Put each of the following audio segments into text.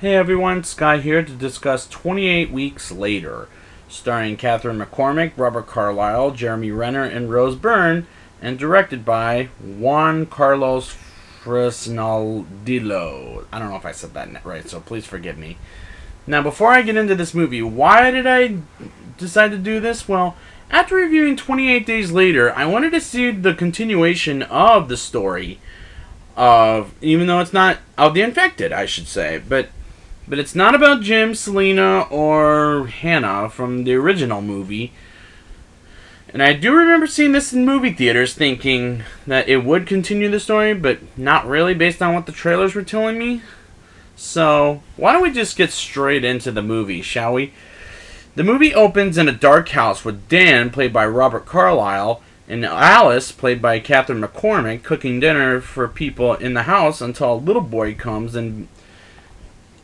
Hey everyone, Sky here to discuss 28 Weeks Later, starring Catherine McCormick, Robert Carlyle, Jeremy Renner, and Rose Byrne, and directed by Juan Carlos Fresnadillo. I don't know if I said that right, so please forgive me. Now, before I get into this movie, why did I decide to do this? Well, after reviewing 28 Days Later, I wanted to see the continuation of the story of, even though it's not, of the infected, I should say, but it's not about Jim, Selena, or Hannah from the original movie. And I do remember seeing this in movie theaters thinking that it would continue the story, but not really based on what the trailers were telling me. So, why don't we just get straight into the movie, shall we? The movie opens in a dark house with Dan, played by Robert Carlyle, and Alice, played by Catherine McCormick, cooking dinner for people in the house until a little boy comes and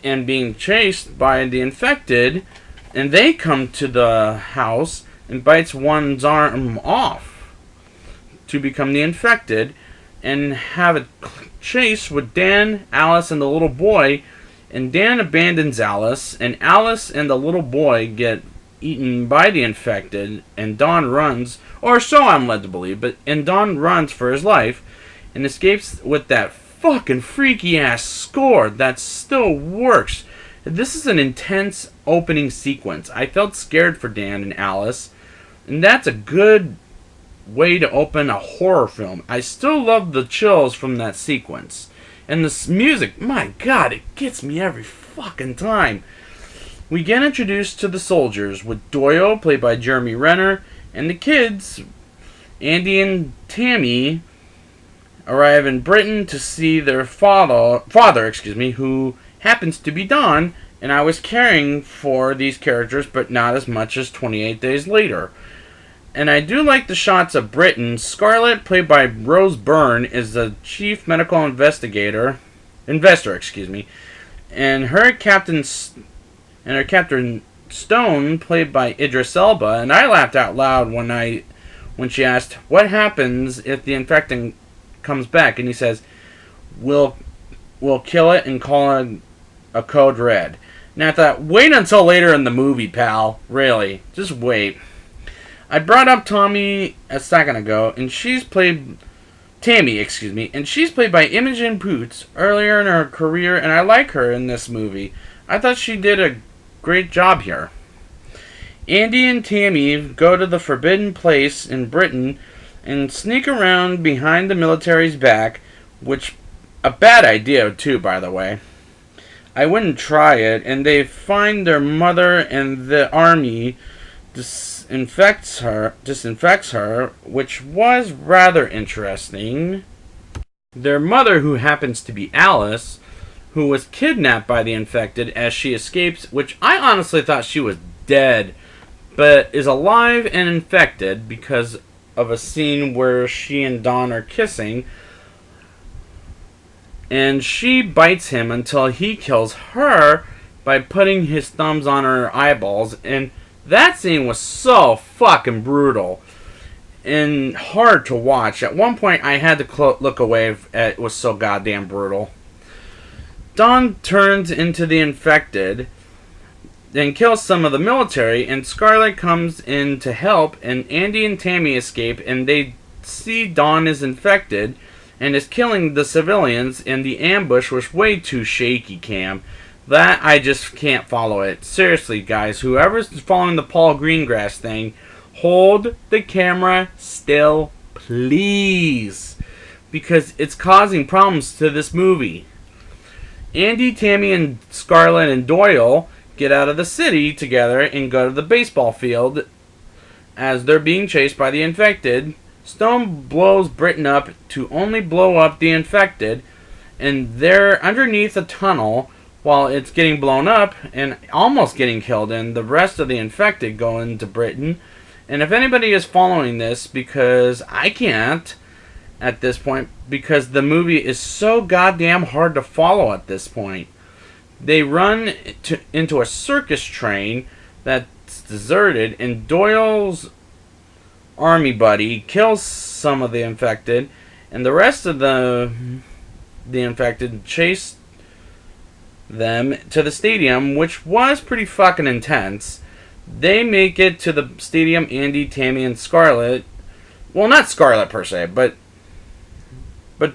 being chased by the infected, and they come to the house and bites one's arm off to become the infected and have a chase with Dan, Alice, and the little boy. And Dan abandons Alice, and Alice and the little boy get eaten by the infected, and Don runs, or so I'm led to believe, and Don runs for his life and escapes with that fucking freaky ass score that still works. This is an intense opening sequence. I felt scared for Dan and Alice, and that's a good way to open a horror film. I still love the chills from that sequence. And this music, my god, it gets me every fucking time. We get introduced to the soldiers with Doyle, played by Jeremy Renner, and the kids, Andy and Tammy, arrive in Britain to see their father, who happens to be Don, and I was caring for these characters, but not as much as 28 Days Later. And I do like the shots of Britain. Scarlett, played by Rose Byrne, is the chief medical investor, and her Captain Stone, played by Idris Elba, and I laughed out loud when she asked, "What happens if the infected comes back?" And he says, we'll kill it and call it a code red. Now I thought, wait until later in the movie, pal. Really, just wait. I brought up Tammy a second ago, and she's played by Imogen Poots earlier in her career, and I like her in this movie. I thought she did a great job here. Andy and Tammy go to the forbidden place in Britain and sneak around behind the military's back, which a bad idea too, by the way. I wouldn't try it, and they find their mother, and the army disinfects her, which was rather interesting. Their mother, who happens to be Alice, who was kidnapped by the infected as she escapes, which I honestly thought she was dead, but is alive and infected because of a scene where she and Don are kissing, and she bites him until he kills her by putting his thumbs on her eyeballs, and that scene was so fucking brutal and hard to watch. At one point I had to look away. It was so goddamn brutal. Don turns into the infected, then kills some of the military, and Scarlett comes in to help, and Andy and Tammy escape, and they see Don is infected and is killing the civilians, and the ambush was way too shaky cam. That, I just can't follow it. Seriously, guys, whoever's following the Paul Greengrass thing, hold the camera still, please, because it's causing problems to this movie. Andy, Tammy, and Scarlett and Doyle get out of the city together and go to the baseball field as they're being chased by the infected. Stone blows Britain up to only blow up the infected, and they're underneath a tunnel while it's getting blown up and almost getting killed, and the rest of the infected go into Britain. And if anybody is following this, because I can't at this point, because the movie is so goddamn hard to follow at this point. They run into a circus train that's deserted, and Doyle's army buddy kills some of the infected, and the rest of the infected chase them to the stadium, which was pretty fucking intense. They make it to the stadium, Andy, Tammy, and Scarlett. Well, not Scarlett per se, but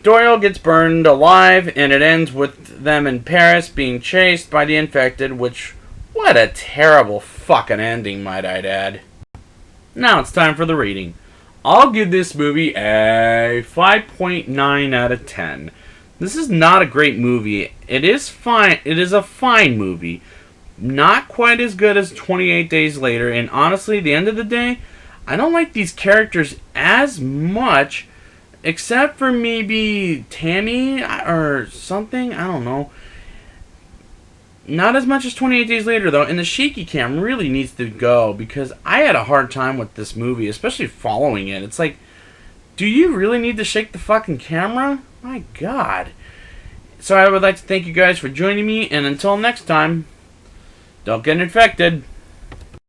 Doyle gets burned alive, and it ends with them in Paris being chased by the infected, which, what a terrible fucking ending, might I add. Now it's time for the rating. I'll give this movie a 5.9 out of 10. This is not a great movie. It is fine. It is a fine movie. Not quite as good as 28 Days Later, and honestly, at the end of the day, I don't like these characters as much, except for maybe Tammy or something. I don't know. Not as much as 28 Days Later, though, and the shaky cam really needs to go, because I had a hard time with this movie, especially following it. It's like, do you really need to shake the fucking camera? My God. So I would like to thank you guys for joining me, and until next time, don't get infected.